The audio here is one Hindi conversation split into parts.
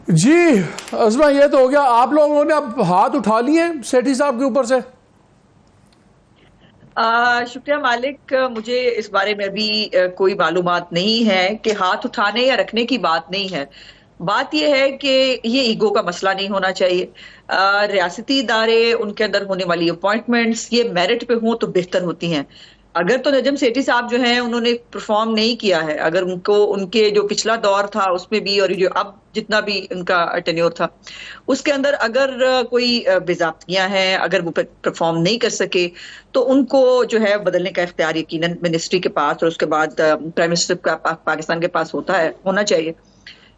जी अज़मा, ये तो हो गया। आप लोगों ने अब हाथ उठा लिए सेठी साहब के ऊपर से? शुक्रिया मालिक, मुझे इस बारे में अभी कोई मालूमात नहीं है कि हाथ उठाने या रखने की बात नहीं है। बात यह है कि ये ईगो का मसला नहीं होना चाहिए। रियासती इदारे, उनके अंदर होने वाली अपॉइंटमेंट्स ये मेरिट पे हों तो बेहतर होती हैं। अगर तो नजम सेठी साहब जो हैं उन्होंने परफॉर्म नहीं किया है, अगर उनको उनके जो पिछला दौर था उसमें भी और जो अब जितना भी उनका टेन्योर था उसके अंदर अगर कोई बेज़ाब्तियां हैं, अगर वो परफॉर्म नहीं कर सके तो उनको जो है बदलने का इख्तियार यकीनन मिनिस्ट्री के पास और उसके बाद प्राइम मिनिस्टर का पाकिस्तान के पास होना चाहिए।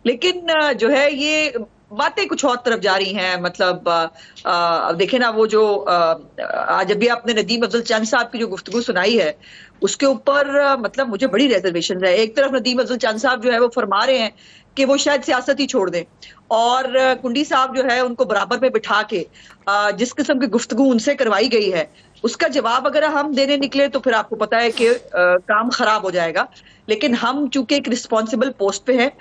लेकिन जो है ये बातें कुछ और तरफ जा रही हैं। मतलब अब देखें ना, वो जो आज अभी आपने नदीम अफजल चंद साहब की जो गुफ्तगू सुनाई है उसके ऊपर मतलब मुझे बड़ी रिजर्वेशन है। एक तरफ नदीम अफजल चंद साहब जो है वो फरमा रहे हैं कि वो शायद सियासत ही छोड़ दें, और कुंडी साहब जो है उनको बराबर में बिठा के जिस किस्म की गुफ्तगू उनसे करवाई गई है उसका जवाब अगर हम देने निकले तो फिर आपको पता है कि काम खराब हो जाएगा। लेकिन हम चूंकि एक रिस्पॉन्सिबल पोस्ट पे हैं,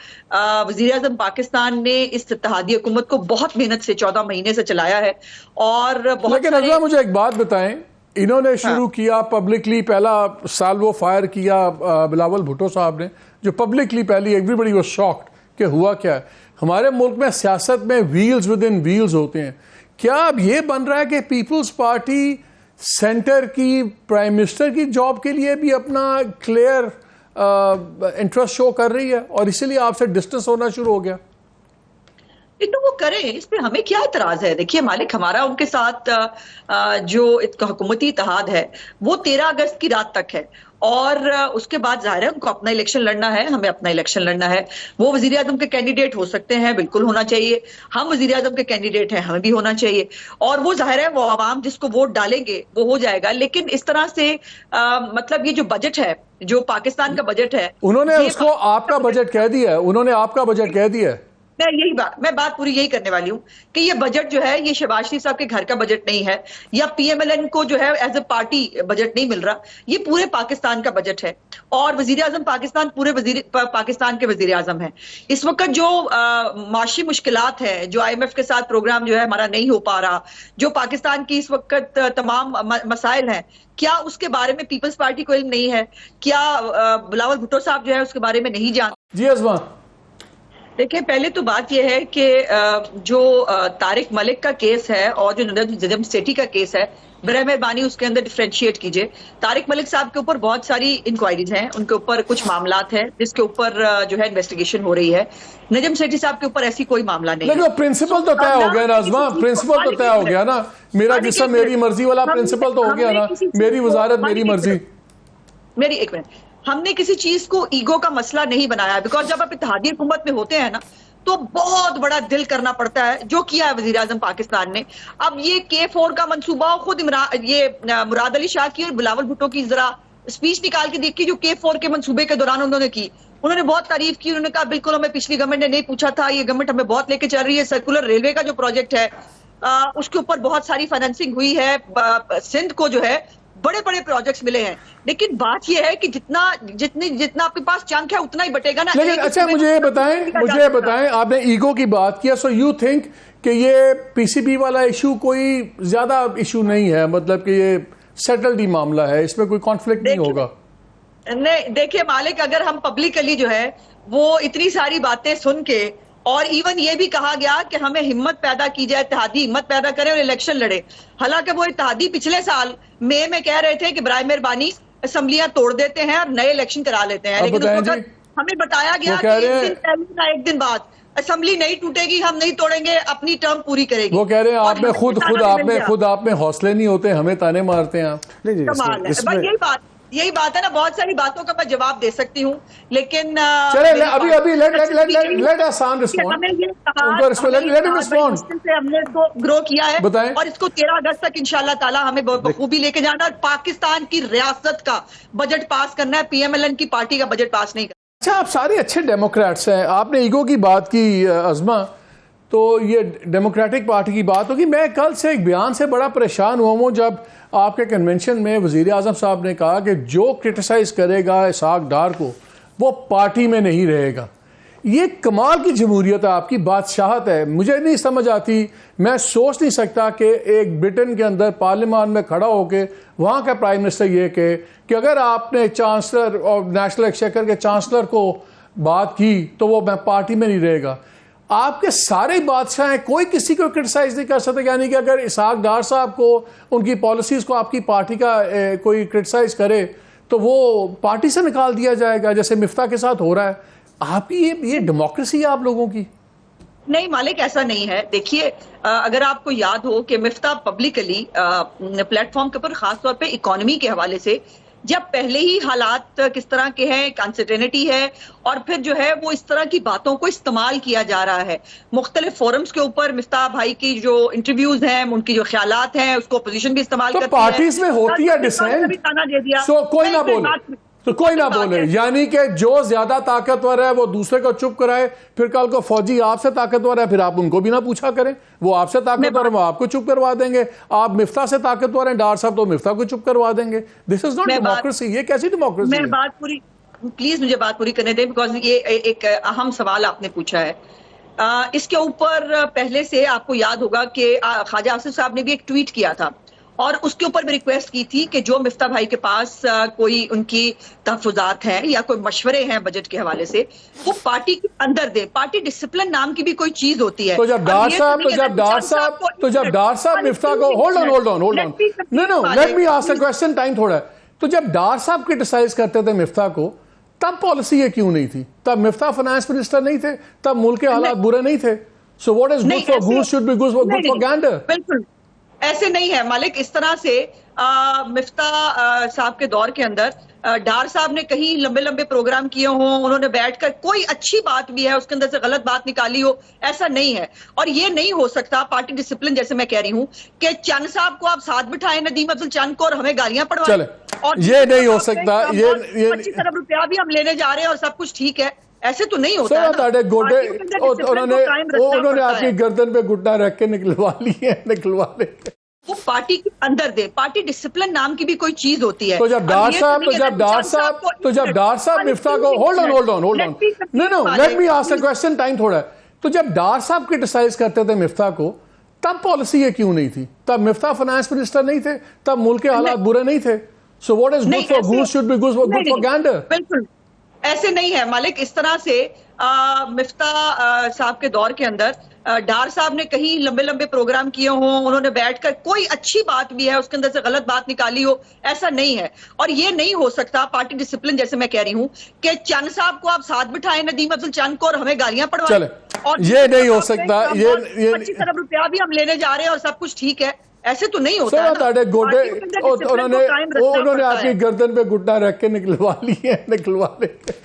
वजीर आजम पाकिस्तान ने इस इत्तेहादी हुकूमत को बहुत मेहनत से 14 महीने से चलाया है और बहुत लेकिन अज़मा मुझे एक बात बताएं, इन्होंने शुरू किया पब्लिकली, पहला साल वो फायर किया बिलावल भुट्टो साहब ने, जो पब्लिकली पहली एवरीबडी वाज शॉक्ड कि हुआ क्या है। हमारे मुल्क में सियासत में व्हील्स विद इन व्हील्स होते हैं। क्या अब ये बन रहा है कि पीपल्स पार्टी सेंटर की प्राइम मिनिस्टर की जॉब के लिए भी अपना क्लियर इंटरेस्ट शो कर रही है और इसीलिए आपसे डिस्टेंस होना शुरू हो गया? तो वो करें, इस पे हमें क्या इतराज है। देखिए मालिक, हमारा उनके साथ जो हुकूमती इत्तेहाद है वो 13 अगस्त की रात तक है और उसके बाद जाहिर है उनको अपना इलेक्शन लड़ना है, हमें अपना इलेक्शन लड़ना है। वो वजीर आजम के कैंडिडेट हो सकते हैं, बिल्कुल होना चाहिए। हम वजीर आजम के कैंडिडेट हैं, हमें भी होना चाहिए। और वो जाहिर है वो आवाम जिसको वोट डालेंगे वो हो जाएगा। लेकिन इस तरह से मतलब ये जो बजट है, जो पाकिस्तान का बजट है, उन्होंने उसको आपका बजट कह दिया है, उन्होंने आपका बजट कह दिया है। मैं बात पूरी यही करने वाली हूँ कि ये बजट जो है ये शहबाज शरीफ साहब के घर का बजट नहीं है या पीएमएलएन को जो है एज ए पार्टी बजट नहीं मिल रहा। ये पूरे पाकिस्तान का बजट है और वजीर आजम पाकिस्तान पाकिस्तान के वजीर आजम है। इस वक्त जो माशी मुश्किलात है, जो IMF के साथ प्रोग्राम जो है हमारा नहीं हो पा रहा, जो पाकिस्तान की इस वक्त तमाम मसाइल हैं, क्या उसके बारे में पीपल्स पार्टी को इल्म नहीं है? क्या बिलावल भुट्टो साहब जो है उसके बारे में नहीं जानते? जी अज़मा, देखिए पहले तो बात यह है कि जो तारिक मलिक का केस है और जो नजम सेठी का केस है, बराह मेहरबानी उसके अंदर डिफरेंशिएट कीजिए। तारिक मलिक साहब के ऊपर बहुत सारी इंक्वायरीज हैं, उनके ऊपर कुछ मामलात हैं जिसके ऊपर जो है इन्वेस्टिगेशन हो रही है। नजम सेठी साहब के ऊपर ऐसी कोई मामला नहीं है। प्रिंसिपल तो तय हो गया ना अज़मा, प्रिंसिपल तो तय हो गया ना। मेरा जिस्म मेरी मर्जी वाला प्रिंसिपल तो हो गया ना, मेरी वजारत मेरी मर्जी। मेरी एक मिनट, हमने किसी चीज को ईगो का मसला नहीं बनाया। बिकॉज जब आप इत्तेहादी हुकूमत में होते हैं ना तो बहुत बड़ा दिल करना पड़ता है, जो किया है वजीर आजम पाकिस्तान ने। अब ये K4 का मंसूबा खुद ये मुराद अली शाह की और बिलावल भुट्टो की जरा स्पीच निकाल के देखी जो K4 के मंसूबे के दौरान उन्होंने की। उन्होंने बहुत तारीफ की, उन्होंने कहा बिल्कुल हमें पिछली गवर्नमेंट ने नहीं पूछा था, ये गवर्नमेंट हमें बहुत लेके चल रही है। सर्कुलर रेलवे का जो प्रोजेक्ट है उसके ऊपर बहुत सारी फाइनेंसिंग हुई है। सिंध को जो है बड़े बड़े प्रोजेक्ट्स मिले हैं। लेकिन बात यह है कि जितना आपके पास चंक है उतना ही बटेगा ना। लेकिन अच्छा मुझे बताएं आपने ईगो की बात किया, सो यू थिंक कि ये PCP वाला इशू कोई ज्यादा इशू नहीं है, मतलब कि ये सेटल्ड ही मामला है, इसमें कोई कॉन्फ्लिक्ट नहीं होगा? नहीं, देखिए मालिक, अगर हम पब्लिकली जो है वो इतनी सारी बातें सुन के और इवन ये भी कहा गया कि हमें हिम्मत पैदा की जाए, इत्तेहादी हिम्मत पैदा करें और इलेक्शन लड़े। हालांकि वो इत्तेहादी पिछले साल मई में कह रहे थे कि बराए मेहरबानी असेंबलियां तोड़ देते हैं और नए इलेक्शन करा लेते हैं। लेकिन उस वक्त हमें बताया गया कि एक दिन बाद असेंबली नहीं टूटेगी, हम नहीं तोड़ेंगे, अपनी टर्म पूरी करेगी। वो कह रहे हैं आप में हौसले नहीं होते, हमें ताने मारते हैं आप। कमाल है, यही बात है ना। बहुत सारी बातों का मैं जवाब दे सकती हूँ लेकिन अभी लेट अस रिस्पॉन्ड। हमने इसको ग्रो किया है और इसको 13 अगस्त तक इंशाल्लाह ताला हमें बखूबी लेके जाना और पाकिस्तान की रियासत का बजट पास करना है, PMLN की पार्टी का बजट पास नहीं करना। अच्छा, आप सारे अच्छे डेमोक्रेट्स हैं, आपने ईगो की बात की अज़मा, तो ये डेमोक्रेटिक पार्टी की बात होगी। मैं कल से एक बयान से बड़ा परेशान हुआ हूँ जब आपके कन्वेंशन में वज़ीर आज़म साहब ने कहा कि जो क्रिटिसाइज़ करेगा इसहाक डार को वो पार्टी में नहीं रहेगा। ये कमाल की जमहूरियत है, आपकी बादशाहत है। मुझे नहीं समझ आती, मैं सोच नहीं सकता कि एक ब्रिटेन के अंदर पार्लियामान में खड़ा होके वहाँ का प्राइम मिनिस्टर ये कहे कि अगर आपने चांसलर और नेशनल एक्सचेकर के चांसलर को बात की तो वो मैं पार्टी में नहीं रहेगा। आपके सारे बादशाह हैं, कोई किसी को क्रिटिसाइज नहीं कर सकते। यानी कि अगर इसहाक डार साहब को, उनकी पॉलिसीज़ को आपकी पार्टी का कोई क्रिटिसाइज करे तो वो पार्टी से निकाल दिया जाएगा, जैसे मिफ्ता के साथ हो रहा है। आपकी ये डेमोक्रेसी है आप लोगों की? नहीं मालिक, ऐसा नहीं है। देखिए, अगर आपको याद हो कि मिफ्ता पब्लिकली प्लेटफॉर्म के ऊपर खासतौर पे इकोनॉमी के हवाले से, जब पहले ही हालात किस तरह के हैं, अनसर्टेनिटी है, और फिर जो है वो इस तरह की बातों को इस्तेमाल किया जा रहा है मुख्तलिफ फोरम्स के ऊपर। मिफ्ता भाई की जो इंटरव्यूज हैं, उनकी जो ख्यालात हैं, उसको अपोजिशन भी इस्तेमाल करती है। तो पार्टीज में होती है डिसेंट, सो कोई ना बोले, तो कोई ना बोले। यानी कि जो ज्यादा ताकतवर है वो दूसरे को चुप कराए, फिर कल को फौजी आपसे ताकतवर है, फिर आप उनको भी ना पूछा करें। वो आपसे ताकतवर है, वो आपको चुप करवा देंगे। आप मिफ्ता से ताकतवर हैं डार साहब, तो मिफ्ता को चुप करवा देंगे। This is not democracy. ये कैसी डेमोक्रेसी? मैं बात पूरी, प्लीज मुझे बात पूरी करने दें, बिकॉज ये एक अहम सवाल आपने पूछा है। इसके ऊपर पहले से आपको याद होगा कि ख्वाजा आसिफ साहब ने भी एक ट्वीट किया था, और उसके ऊपर भी रिक्वेस्ट की थी कि जो मिफ्ता भाई के पास कोई उनकी तहफुजात हैं या कोई मशवरे हैं बजट के हवाले से, वो पार्टी के अंदर दे। पार्टी डिसिप्लिन नाम की भी कोई चीज होती है। तो जब डार साहब मिफ्ता को hold on no let me ask a question, time थोड़ा है। तो जब डार साहब क्रिटिसाइज करते थे मिफ्ता को, तब पॉलिसी ये क्यों नहीं थी? तब मिफ्ता फाइनेंस मिनिस्टर नहीं थे, तब मुल्क के हालात बुरे नहीं थे। So what is good for goose should be good for Gander. बिल्कुल ऐसे नहीं है मालिक। इस तरह से मिफ्ता साहब के दौर के अंदर डार साहब ने कहीं लंबे लंबे प्रोग्राम किए हों, उन्होंने बैठकर कोई अच्छी बात भी है उसके अंदर से गलत बात निकाली हो, ऐसा नहीं है। और ये नहीं हो सकता पार्टी डिसिप्लिन, जैसे मैं कह रही हूं कि चंद साहब को आप साथ बिठाएं, नदीम अफजल चंद को, और हमें गालियां पड़वाएं। और ये नहीं हो सकता। ये 25 अरब रुपया भी हम लेने जा रहे हैं और सब कुछ ठीक है, ऐसे तो नहीं होता। उन्होंने आपकी गर्दन पे घुटना रख के निकलवा ले। वो पार्टी के अंदर दे। पार्टी डिसिप्लिन नाम की भी कोई चीज होती है। तो जब डार साहब मिफ्ता को hold on no let me ask a question, time थोड़ा है। तो जब डार साहब क्रिटिसाइज करते थे मिफ्ता को, तब पॉलिसी ये क्यों नहीं थी? तब मिफ्ता फाइनेंस मिनिस्टर नहीं थे, तब मुल्क के हालात बुरे नहीं थे। So what is good for goose should be good for Gander. बिल्कुल ऐसे नहीं है मालिक। इस तरह से मिफ्ता साहब के दौर के अंदर डार साहब ने कहीं लंबे लंबे प्रोग्राम किए हों, उन्होंने बैठकर कोई अच्छी बात भी है उसके अंदर से गलत बात निकाली हो, ऐसा नहीं है। और ये नहीं हो सकता पार्टी डिसिप्लिन, जैसे मैं कह रही हूं कि चंद साहब को आप साथ बिठाएं, नदीम अफजल चंद को, और हमें गालियां पड़वाएं। और ये नहीं हो सकता। ये 25 अरब रुपया भी हम लेने जा रहे हैं और सब कुछ ठीक है, ऐसे तो नहीं होता। उन्होंने आपकी गर्दन पे घुटना रख के निकलवा ले।